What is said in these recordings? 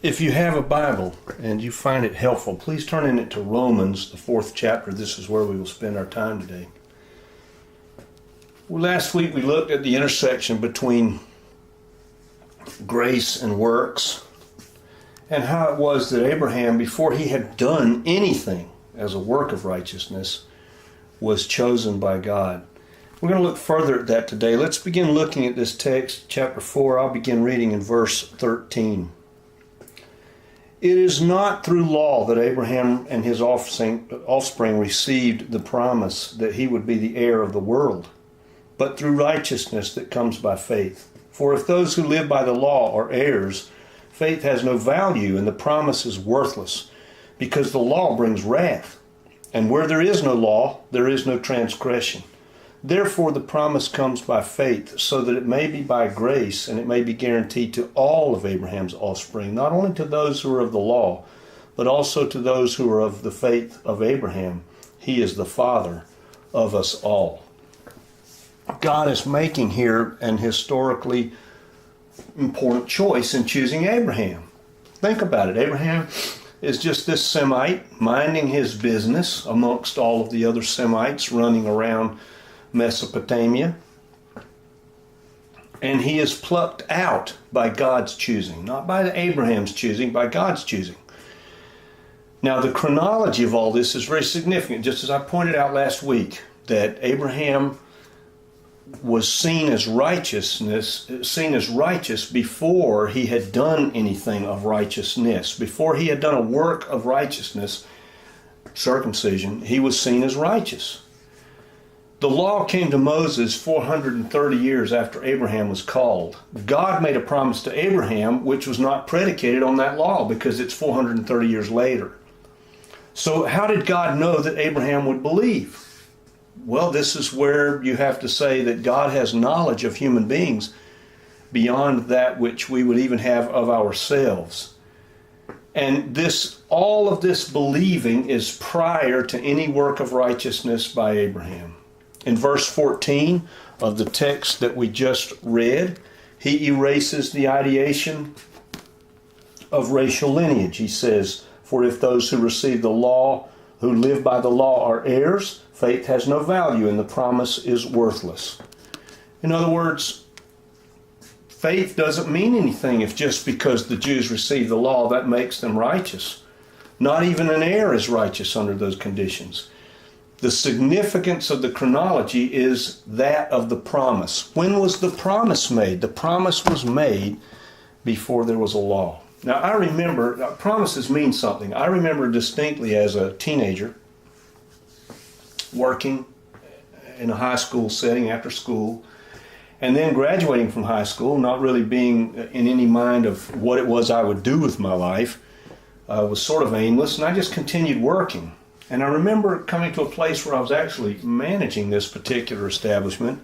If you have a Bible and you find it helpful, please turn in it to Romans, the 4th chapter. This is where we will spend our time today. Well, last week we looked at the intersection between grace and works, and how it was that Abraham, before he had done anything as a work of righteousness, was chosen by God. We're going to look further at that today. Let's begin looking at this text, chapter 4. I'll begin reading in verse 13. It is not through law that Abraham and his offspring received the promise that he would be the heir of the world, but through righteousness that comes by faith. For if those who live by the law are heirs, faith has no value and the promise is worthless, because the law brings wrath. And where there is no law, there is no transgression. Therefore the promise comes by faith, so that it may be by grace, and it may be guaranteed to all of Abraham's offspring, not only to those who are of the law, but also to those who are of the faith of Abraham. He is the father of us all. God is making here an historically important choice in choosing Abraham. Think about it. Abraham is just this Semite minding his business amongst all of the other Semites running around Mesopotamia. And he is plucked out by God's choosing, not by Abraham's choosing, by God's choosing. Now the chronology of all this is very significant, just as I pointed out last week, that Abraham was seen as righteous before he had done anything of righteousness. Before he had done a work of righteousness, circumcision, he was seen as righteous. The law came to Moses 430 years after Abraham was called. God made a promise to Abraham which was not predicated on that law because it's 430 years later. So how did God know that Abraham would believe? Well, this is where you have to say that God has knowledge of human beings beyond that which we would even have of ourselves. And all of this believing is prior to any work of righteousness by Abraham. In verse 14 of the text that we just read, he erases the ideation of racial lineage. He says, "For if those who receive the law, who live by the law, are heirs, faith has no value and the promise is worthless." In other words, faith doesn't mean anything if just because the Jews receive the law that makes them righteous. Not even an heir is righteous under those conditions. The significance of the chronology is that of the promise. When was the promise made? The promise was made before there was a law. Now I remember, promises mean something. I remember distinctly as a teenager working in a high school setting after school, and then graduating from high school, not really being in any mind of what it was I would do with my life. Was sort of aimless, and I just continued working. And I remember coming to a place where I was actually managing this particular establishment,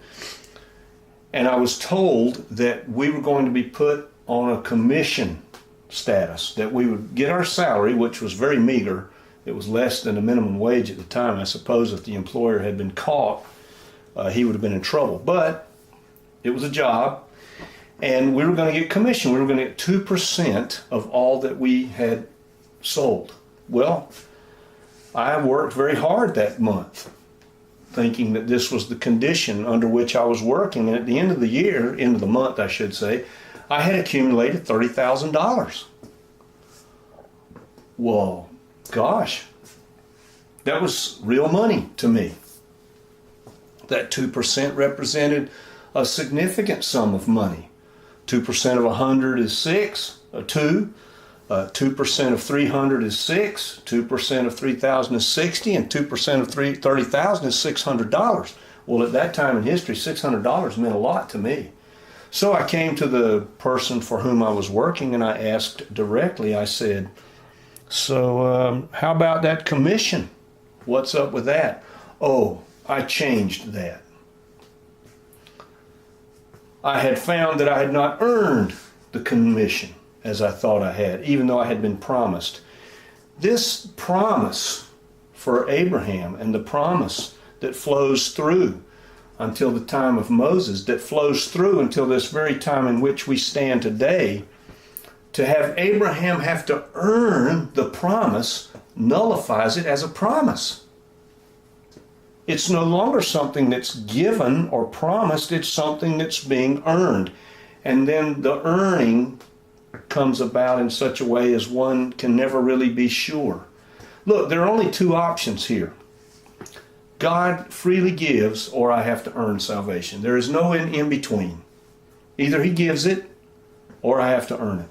and I was told that we were going to be put on a commission status, that we would get our salary, which was very meager. It was less than the minimum wage at the time. I suppose if the employer had been caught, he would have been in trouble. But it was a job, and we were going to get commission. We were going to get 2% of all that we had sold. Well, I worked very hard that month, thinking that this was the condition under which I was working. And at the end of the year, end of the month, I should say, I had accumulated $30,000. Well, gosh, that was real money to me. That 2% represented a significant sum of money. 2% of 100 is 6, 2. 2% of 300 is 6, 2% of 3,000 is 60, and 2% of 30,000 is $600. Well, at that time in history, $600 meant a lot to me. So I came to the person for whom I was working and I asked directly, I said, so how about that commission? What's up with that? Oh, I changed that. I had found that I had not earned the commission as I thought I had, even though I had been promised. This promise for Abraham and the promise that flows through until the time of Moses, that flows through until this very time in which we stand today, To have Abraham have to earn the promise nullifies it as a promise. It's no longer something that's given or promised, it's something that's being earned. And then the earning comes about in such a way as one can never really be sure. Look, there are only two options here. God freely gives, or I have to earn salvation. There is no in between. Either he gives it, or I have to earn it.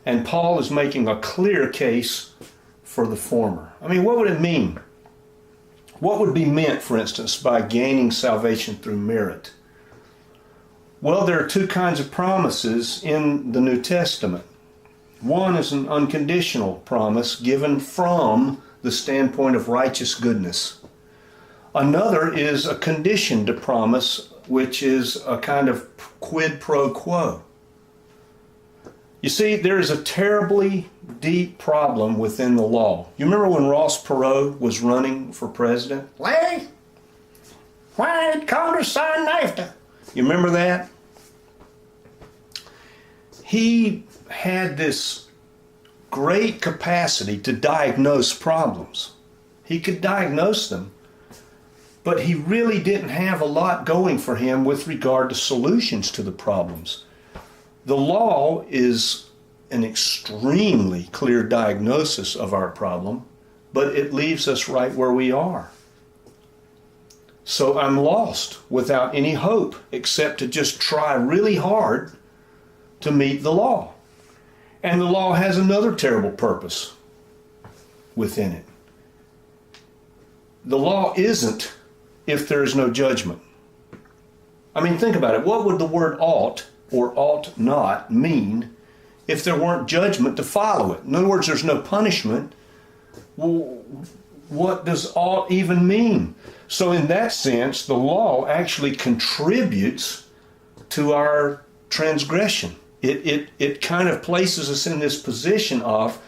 And Paul is making a clear case for the former. I mean, what would it mean? What would be meant, for instance, by gaining salvation through merit? Well, there are two kinds of promises in the New Testament. One is an unconditional promise given from the standpoint of righteous goodness. Another is a conditioned promise, which is a kind of quid pro quo. You see, there is a terribly deep problem within the law. You remember when Ross Perot was running for president? Larry, why did Congress sign NAFTA? You remember that? He had this great capacity to diagnose problems. He could diagnose them, but he really didn't have a lot going for him with regard to solutions to the problems. The law is an extremely clear diagnosis of our problem, but it leaves us right where we are. So I'm lost without any hope except to just try really hard to meet the law. And the law has another terrible purpose within it. The law isn't if there is no judgment. I mean, think about it. What would the word ought or ought not mean if there weren't judgment to follow it? In other words, there's no punishment. Well, what does ought even mean? So in that sense, the law actually contributes to our transgression. It kind of places us in this position of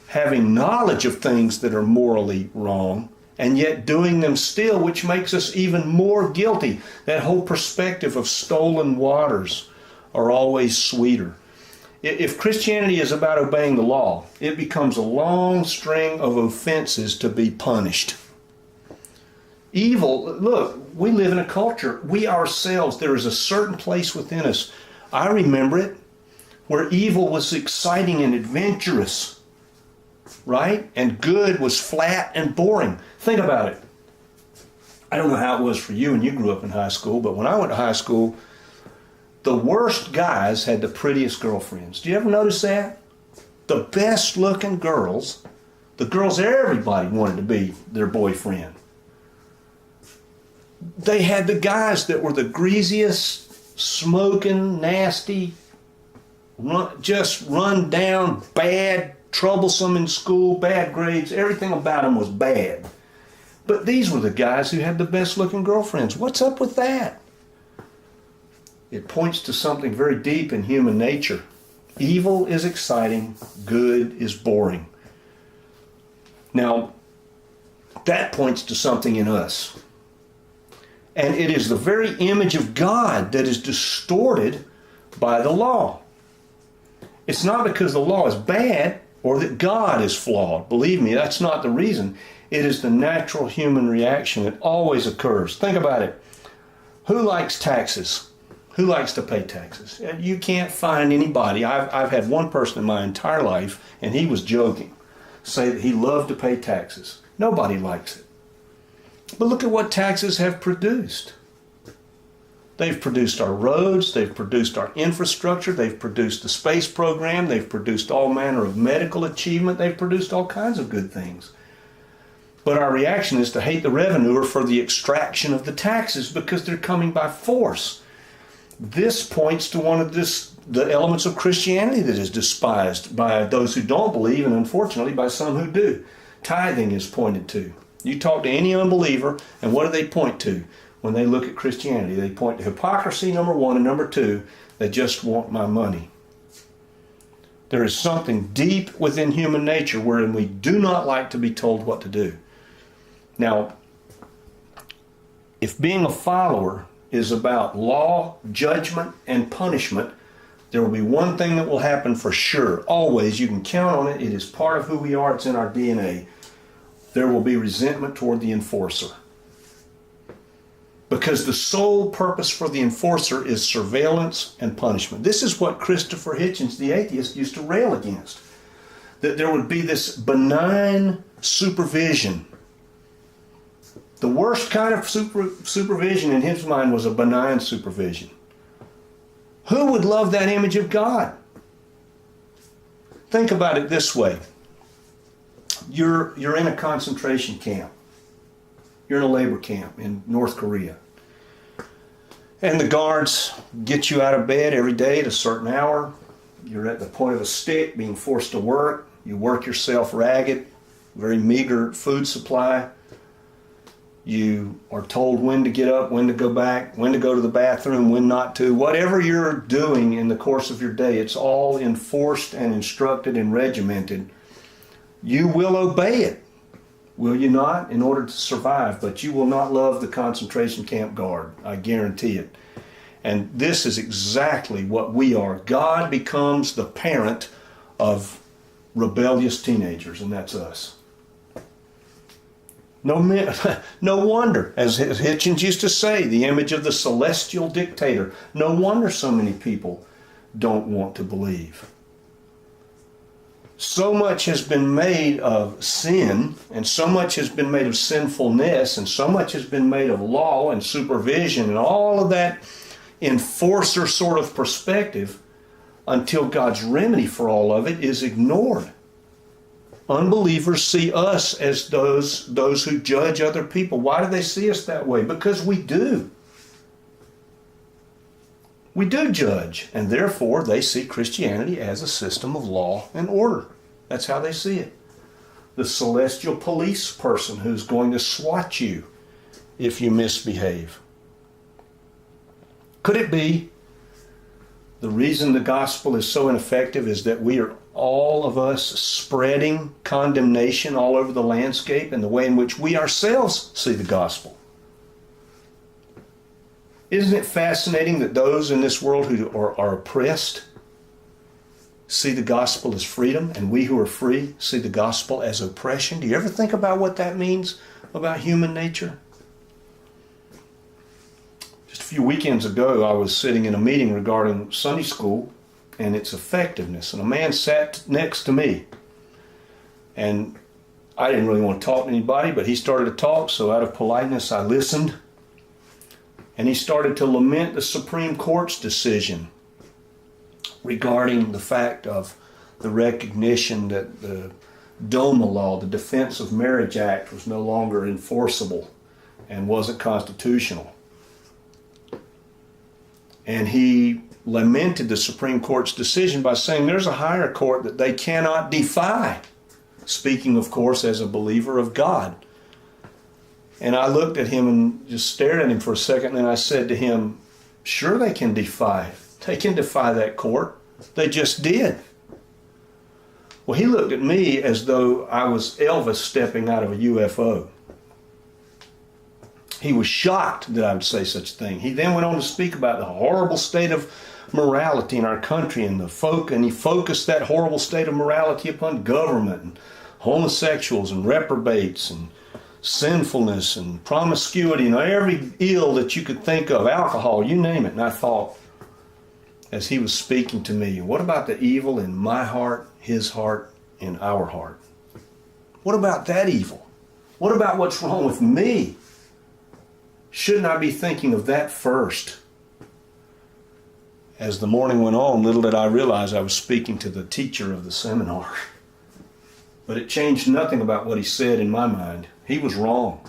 having knowledge of things that are morally wrong and yet doing them still, which makes us even more guilty. That whole perspective of stolen waters are always sweeter. If Christianity is about obeying the law, it becomes a long string of offenses to be punished. Evil, look, we live in a culture, we ourselves, there is a certain place within us, I remember it, where evil was exciting and adventurous, right? And good was flat and boring. Think about it. I don't know how it was for you when you grew up in high school, but when I went to high school, the worst guys had the prettiest girlfriends. Do you ever notice that? The best looking girls, the girls everybody wanted to be their boyfriend. They had the guys that were the greasiest, smoking, nasty, just run down, bad, troublesome in school, bad grades. Everything about them was bad. But these were the guys who had the best looking girlfriends. What's up with that? It points to something very deep in human nature. Evil is exciting, good is boring. Now, that points to something in us. And it is the very image of God that is distorted by the law. It's not because the law is bad or that God is flawed. Believe me, that's not the reason. It is the natural human reaction that always occurs. Think about it. Who likes taxes? Who likes to pay taxes? You can't find anybody. I've had one person in my entire life, and he was joking, say that he loved to pay taxes. Nobody likes it. But look at what taxes have produced. They've produced our roads, they've produced our infrastructure, they've produced the space program, they've produced all manner of medical achievement, they've produced all kinds of good things. But our reaction is to hate the revenuer for the extraction of the taxes because they're coming by force. This points to one of the elements of Christianity that is despised by those who don't believe, and unfortunately by some who do. Tithing is pointed to. You talk to any unbeliever, and what do they point to when they look at Christianity? They point to hypocrisy, number one, and number two, they just want my money. There is something deep within human nature wherein we do not like to be told what to do. Now, if being a follower is about law, judgment, and punishment, There will be one thing that will happen for sure. Always, you can count on it. It is part of who we are. It's in our DNA. There will be resentment toward the enforcer. Because the sole purpose for the enforcer is surveillance and punishment. This is what Christopher Hitchens, the atheist, used to rail against. That there would be this benign supervision. The worst kind of supervision in his mind was a benign supervision. Who would love that image of God? Think about it this way. You're in a concentration camp. You're in a labor camp in North Korea. And the guards get you out of bed every day at a certain hour. You're at the point of a stick, being forced to work. You work yourself ragged, very meager food supply. You are told when to get up, when to go back, when to go to the bathroom, when not to. Whatever you're doing in the course of your day, it's all enforced and instructed and regimented. You will obey it, will you not, in order to survive? But you will not love the concentration camp guard, I guarantee it. And this is exactly what we are. God becomes the parent of rebellious teenagers, and that's us. No wonder, as Hitchens used to say, the image of the celestial dictator. No wonder so many people don't want to believe. So much has been made of sin, and so much has been made of sinfulness, and so much has been made of law and supervision and all of that enforcer sort of perspective until God's remedy for all of it is ignored. Unbelievers see us as those who judge other people. Why do they see us that way? Because we do. We do judge, and therefore they see Christianity as a system of law and order. That's how they see it. The celestial police person who's going to swat you if you misbehave. Could it be the reason the gospel is so ineffective is that we are, all of us, spreading condemnation all over the landscape in the way in which we ourselves see the gospel? Isn't it fascinating that those in this world who are oppressed see the gospel as freedom, and we who are free see the gospel as oppression? Do you ever think about what that means about human nature? Just a few weekends ago, I was sitting in a meeting regarding Sunday school and its effectiveness, and a man sat next to me. And I didn't really want to talk to anybody, but he started to talk, so out of politeness, I listened. And he started to lament the Supreme Court's decision regarding the fact of the recognition that the DOMA law, the Defense of Marriage Act, was no longer enforceable and wasn't constitutional. And he lamented the Supreme Court's decision by saying there's a higher court that they cannot defy, speaking, of course, as a believer of God. And I looked at him and just stared at him for a second, and then I said to him, sure they can defy. They can defy that court. They just did. Well, he looked at me as though I was Elvis stepping out of a UFO. He was shocked that I would say such a thing. He then went on to speak about the horrible state of morality in our country, and he focused that horrible state of morality upon government and homosexuals and reprobates and sinfulness and promiscuity and every ill that you could think of, alcohol, you name it. And I thought, as he was speaking to me, what about the evil in my heart, his heart, and our heart? What about that evil? What about what's wrong with me? Shouldn't I be thinking of that first? As the morning went on, little did I realize I was speaking to the teacher of the seminar. But it changed nothing about what he said in my mind. He was wrong.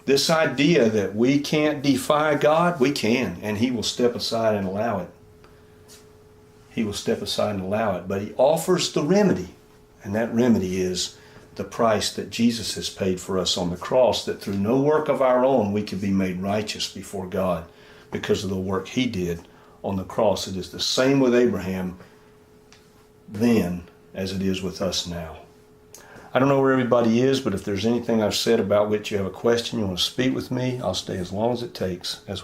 This idea that we can't defy God, we can, and he will step aside and allow it. He will step aside and allow it, but he offers the remedy, and that remedy is the price that Jesus has paid for us on the cross, that through no work of our own we could be made righteous before God because of the work he did on the cross. It is the same with Abraham then as it is with us now. I don't know where everybody is, but if there's anything I've said about which you have a question, you want to speak with me, I'll stay as long as it takes as we